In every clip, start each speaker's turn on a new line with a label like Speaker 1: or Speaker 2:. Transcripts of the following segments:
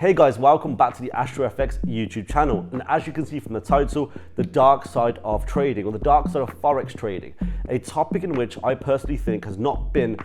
Speaker 1: Hey guys, welcome back to the AstroFX YouTube channel. And as you can see from the title, the dark side of trading, or the dark side of Forex trading, a topic in which I personally think has not been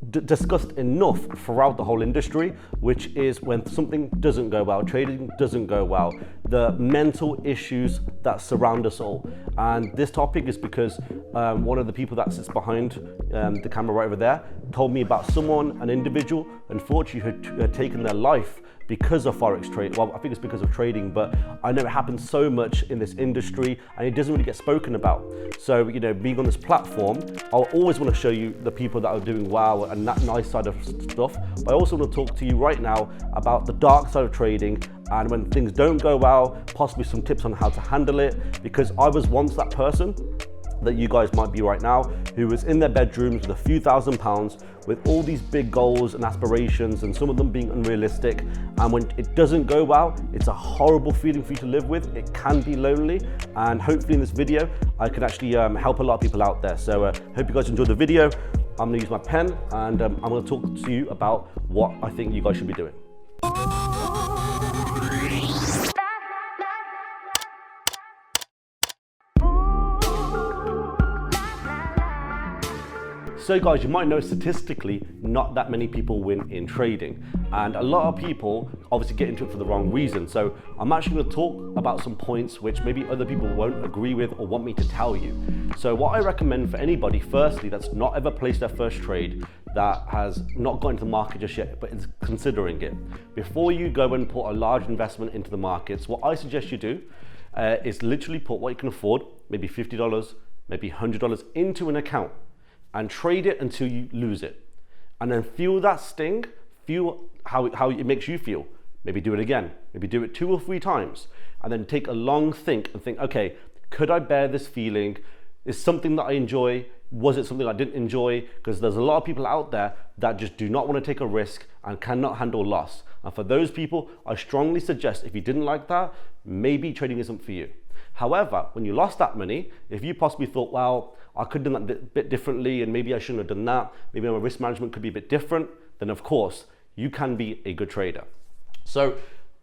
Speaker 1: discussed enough throughout the whole industry, which is when something doesn't go well, trading doesn't go well, the mental issues that surround us all. And this topic is because one of the people that sits behind the camera right over there told me about someone, an individual, unfortunately, who had taken their life because of Forex trade. Well, I think it's because of trading, but I know it happens so much in this industry and it doesn't really get spoken about. So, you know, being on this platform, I'll always want to show you the people that are doing well and that nice side of stuff. But I also want to talk to you right now about the dark side of trading, and when things don't go well, possibly some tips on how to handle it, because I was once that person that you guys might be right now, who was in their bedrooms with a few £1,000s with all these big goals and aspirations, and some of them being unrealistic. And when it doesn't go well, it's a horrible feeling for you to live with. It can be lonely, and hopefully in this video, I can actually help a lot of people out there. So hope you guys enjoyed the video. I'm gonna use my pen, and I'm gonna talk to you about what I think you guys should be doing. So guys, you might know statistically, not that many people win in trading. And a lot of people obviously get into it for the wrong reason. So I'm actually gonna talk about some points which maybe other people won't agree with or want me to tell you. So what I recommend for anybody, firstly, that's not ever placed their first trade, that has not got into the market just yet, but is considering it. Before you go and put a large investment into the markets, what I suggest you do is literally put what you can afford, maybe $50, maybe $100 into an account, and trade it until you lose it. And then feel that sting, feel how it makes you feel. Maybe do it again, maybe do it 2 or 3 times, and then take a long think and think, okay, could I bear this feeling? Is something that I enjoy? Was it something I didn't enjoy? Because there's a lot of people out there that just do not want to take a risk and cannot handle loss. And for those people, I strongly suggest, if you didn't like that, maybe trading isn't for you. However, when you lost that money, if you possibly thought, well, I could have done that a bit differently, and maybe I shouldn't have done that, maybe my risk management could be a bit different, then of course, you can be a good trader. So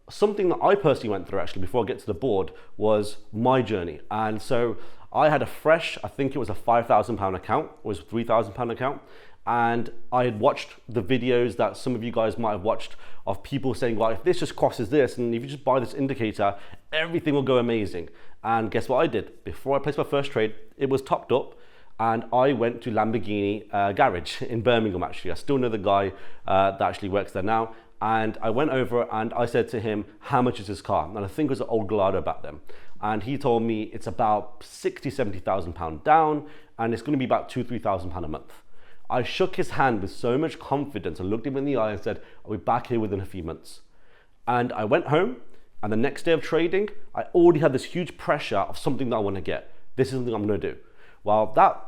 Speaker 1: something that I personally went through actually before I get to the board was my journey. And so I had a fresh, I think it was a £5,000 account, it was a £3,000 account. And I had watched the videos that some of you guys might have watched of people saying, well, if this just crosses this, and if you just buy this indicator, everything will go amazing. And guess what I did? Before I placed my first trade, it was topped up, and I went to Lamborghini garage in Birmingham, actually. I still know the guy that actually works there now. And I went over and I said to him, how much is this car? And I think it was an old Gallardo back then. And he told me it's about £60,000–70,000 down, and it's gonna be about £2,000–3,000 a month. I shook his hand with so much confidence and looked him in the eye and said, I'll be back here within a few months. And I went home, and the next day of trading, I already had this huge pressure of something that I want to get. This is something I'm going to do. Well, that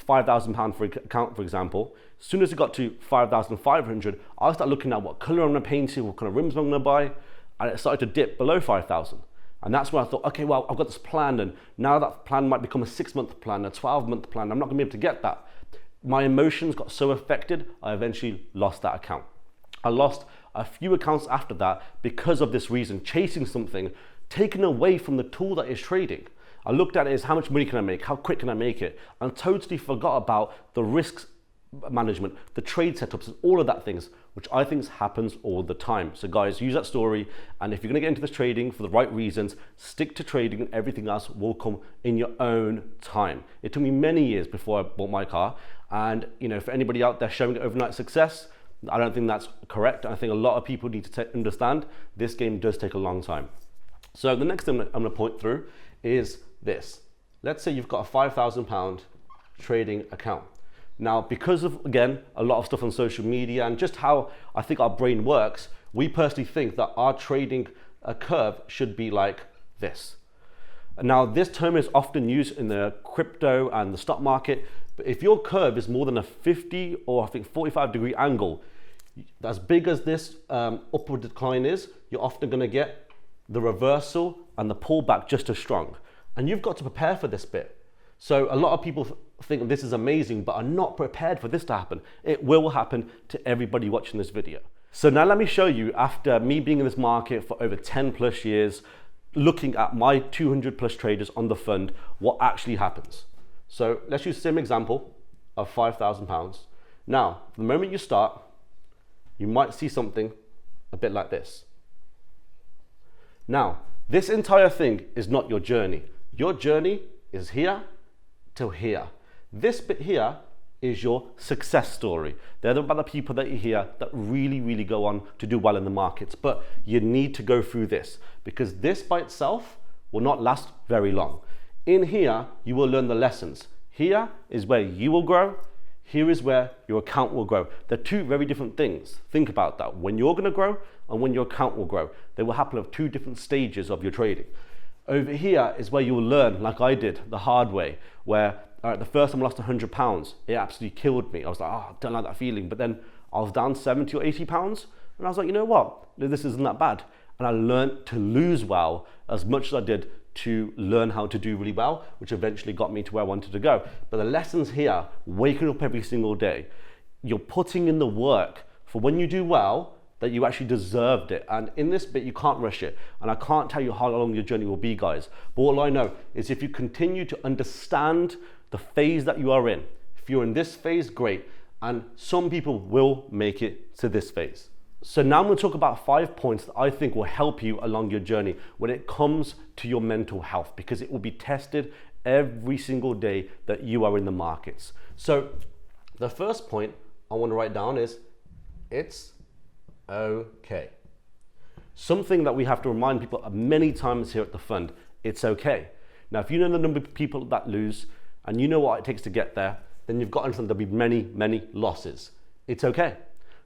Speaker 1: £5,000 for account, for example, as soon as it got to 5,500, I started looking at what color I'm going to paint it, what kind of rims I'm going to buy, and it started to dip below 5,000. And that's when I thought, okay, well, I've got this plan, and now that plan might become a 6-month plan, a 12-month plan. I'm not going to be able to get that. My emotions got so affected, I eventually lost that account. I lost a few accounts after that because of this reason, chasing something, taken away from the tool that is trading. I looked at it as how much money can I make, how quick can I make it, and totally forgot about the risks management, the trade setups, and all of that things, which I think happens all the time. So guys, use that story, and if you're gonna get into this trading for the right reasons, stick to trading, and everything else will come in your own time. It took me many years before I bought my car, and you know, for anybody out there showing overnight success, I don't think that's correct. I think a lot of people need to understand this game does take a long time. So the next thing I'm gonna point through is this. Let's say you've got a £5,000 trading account. Now, because of, again, a lot of stuff on social media and just how I think our brain works, we personally think that our trading curve should be like this. Now, this term is often used in the crypto and the stock market, but if your curve is more than a 50 or I think 45-degree angle, as big as this upward decline is, you're often gonna get the reversal and the pullback just as strong. And you've got to prepare for this bit. So a lot of people think this is amazing, but are not prepared for this to happen. It will happen to everybody watching this video. So now let me show you, after me being in this market for over 10 plus years, looking at my 200 plus traders on the fund, what actually happens. So let's use the same example of £5,000. Now, the moment you start, you might see something a bit like this. Now, this entire thing is not your journey. Your journey is here till here. This bit here is your success story. They're about the people that you hear that really go on to do well in the markets. But you need to go through this, because this by itself will not last very long. In here, you will learn the lessons. Here is where you will grow. Here is where your account will grow. They're two very different things. Think about that. When you're gonna grow and when your account will grow, they will happen at two different stages of your trading. Over here is where you will learn, like I did, the hard way, where the first time I lost £100, it absolutely killed me. I was like, oh, I don't like that feeling. But then I was down 70 or 80 pounds. And I was like, you know what? This isn't that bad. And I learned to lose well as much as I did to learn how to do really well, which eventually got me to where I wanted to go. But the lessons here, waking up every single day, you're putting in the work for when you do well, that you actually deserved it. And in this bit, you can't rush it. And I can't tell you how long your journey will be, guys. But all I know is if you continue to understand the phase that you are in, if you're in this phase, great. And some people will make it to this phase. So now I'm going to talk about 5 points that I think will help you along your journey when it comes to your mental health, because it will be tested every single day that you are in the markets. So the first point I want to write down is, it's okay. Something that we have to remind people many times here at the fund, it's okay. Now, if you know the number of people that lose and you know what it takes to get there, then you've got to understand there'll be many losses. It's okay.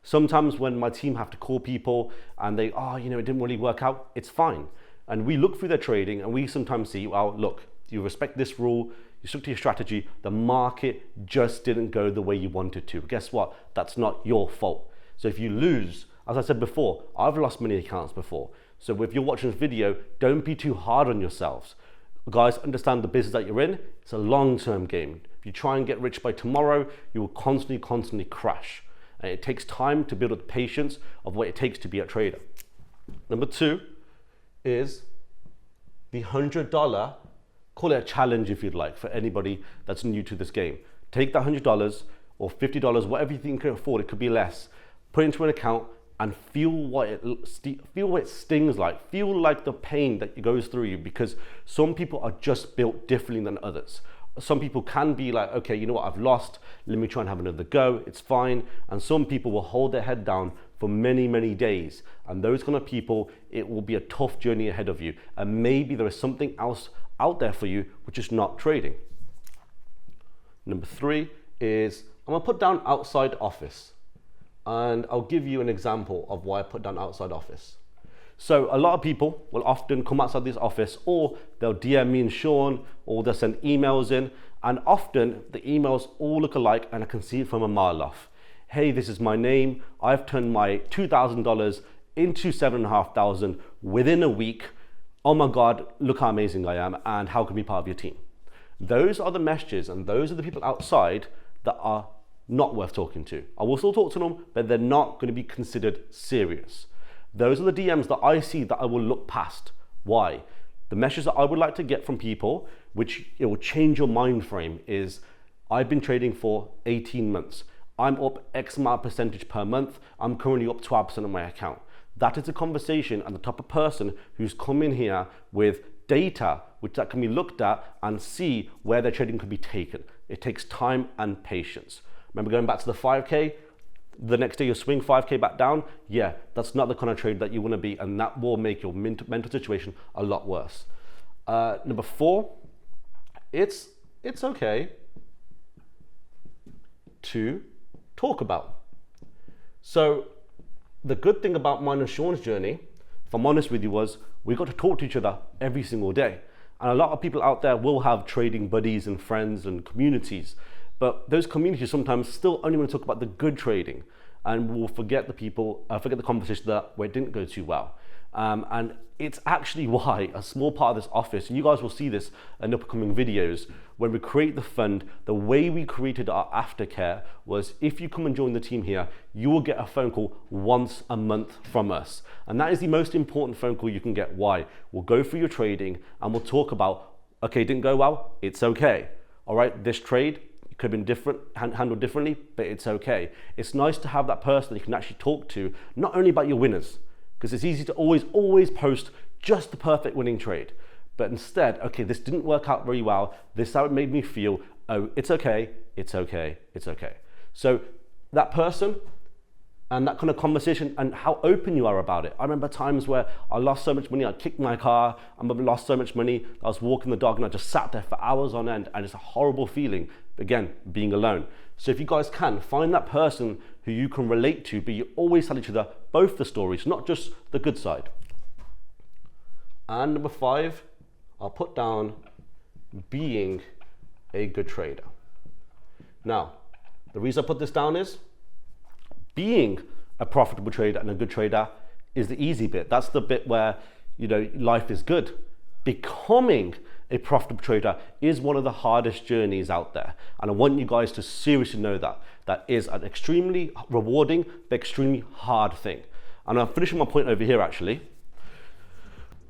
Speaker 1: Sometimes when my team have to call people and they, it didn't really work out, it's fine. And we look through their trading and we sometimes see, well, look, you respect this rule, you stuck to your strategy, the market just didn't go the way you wanted to. Guess what? That's not your fault. So if you lose, as I said before, I've lost many accounts before. So if you're watching this video, don't be too hard on yourselves. Guys, understand the business that you're in, it's a long-term game. If you try and get rich by tomorrow, you will constantly crash. And it takes time to build up the patience of what it takes to be a trader. Number 2 is the $100, call it a challenge if you'd like, for anybody that's new to this game. Take that $100 or $50, whatever you think you can afford, it could be less, put it into an account and feel what it stings like. Feel like the pain that goes through you, because some people are just built differently than others. Some people can be like, okay, you know what, I've lost, let me try and have another go, it's fine. And some people will hold their head down for many days. And those kind of people, it will be a tough journey ahead of you. And maybe there is something else out there for you, which is not trading. Number 3 is, I'm gonna put down outside office. And I'll give you an example of why I put down outside office. So a lot of people will often come outside this office, or they'll DM me and Sean, or they'll send emails in, and often the emails all look alike and I can see it from a mile off. Hey, this is my name. I've turned my $2,000 into $7,500 within a week. Oh my God, look how amazing I am, and how can I be part of your team? Those are the messages, and those are the people outside that are not worth talking to. I will still talk to them, but they're not going to be considered serious. Those are the DMs that I see that I will look past. Why? The message that I would like to get from people, which it will change your mind frame, is I've been trading for 18 months. I'm up X amount of percentage per month. I'm currently up 12% of my account. That is a conversation and the type of person who's come in here with data, which that can be looked at and see where their trading could be taken. It takes time and patience. Remember going back to the 5K? The next day you swing 5K back down, yeah, that's not the kind of trade that you want to be, and that will make your mental situation a lot worse. Number 4, it's okay to talk about. So the good thing about mine and Sean's journey, if I'm honest with you, was we got to talk to each other every single day. And a lot of people out there will have trading buddies and friends and communities. But those communities sometimes still only want to talk about the good trading, and will forget the conversation where it didn't go too well. And it's actually why a small part of this office, and you guys will see this in upcoming videos, when we create the fund, the way we created our aftercare was, if you come and join the team here, you will get a phone call once a month from us. And that is the most important phone call you can get. Why? We'll go through your trading and we'll talk about, okay, didn't go well, it's okay. All right, this trade could have been handled differently, but it's okay. It's nice to have that person that you can actually talk to, not only about your winners, because it's easy to always post just the perfect winning trade. But instead, okay, this didn't work out very well. This is how it made me feel. Oh, it's okay, it's okay, it's okay. So that person and that kind of conversation and how open you are about it. I remember times where I lost so much money, I kicked my car, I lost so much money, I was walking the dog and I just sat there for hours on end, and it's a horrible feeling, again, being alone. So if you guys can, find that person who you can relate to, but you always tell each other both the stories, not just the good side. And number 5, I'll put down being a good trader. Now, the reason I put this down is being a profitable trader and a good trader is the easy bit. That's the bit where, you know, life is good. Becoming a profitable trader is one of the hardest journeys out there. And I want you guys to seriously know that. That is an extremely rewarding, but extremely hard thing. And I'm finishing my point over here actually.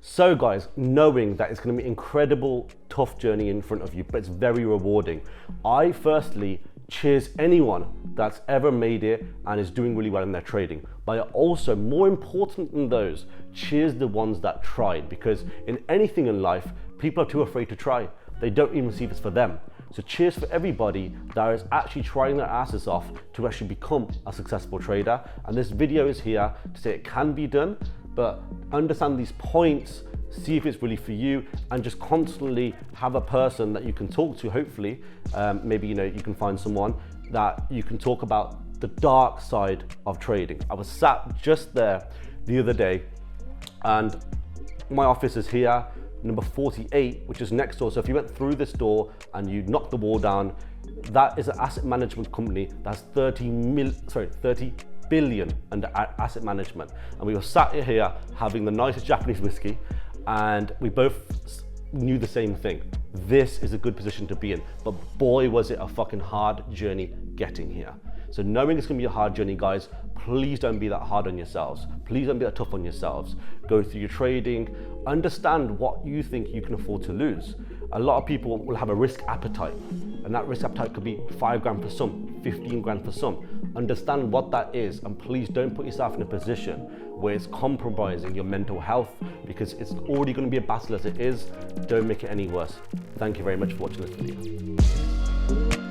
Speaker 1: So guys, knowing that it's going to be an incredible, tough journey in front of you, but it's very rewarding. I firstly cheers anyone that's ever made it and is doing really well in their trading. But I also, more important than those, cheers the ones that tried, because in anything in life, people are too afraid to try. They don't even see this for them. So cheers for everybody that is actually trying their asses off to actually become a successful trader. And this video is here to say it can be done, but understand these points, see if it's really for you, and just constantly have a person that you can talk to, hopefully. Maybe, you know, you can find someone that you can talk about the dark side of trading. I was sat just there the other day, and my office is here, number 48, which is next door. So if you went through this door and you knocked the wall down, that is an asset management company that's 30 billion under asset management. And we were sat here having the nicest Japanese whiskey, and we both knew the same thing. This is a good position to be in, but boy, was it a fucking hard journey getting here. So knowing it's gonna be a hard journey, guys, please don't be that hard on yourselves. Please don't be that tough on yourselves. Go through your trading, understand what you think you can afford to lose. A lot of people will have a risk appetite, and that risk appetite could be 5 grand for some, 15 grand for some. Understand what that is, and please don't put yourself in a position where it's compromising your mental health, because it's already going to be a battle as it is. Don't make it any worse. Thank you very much for watching this video.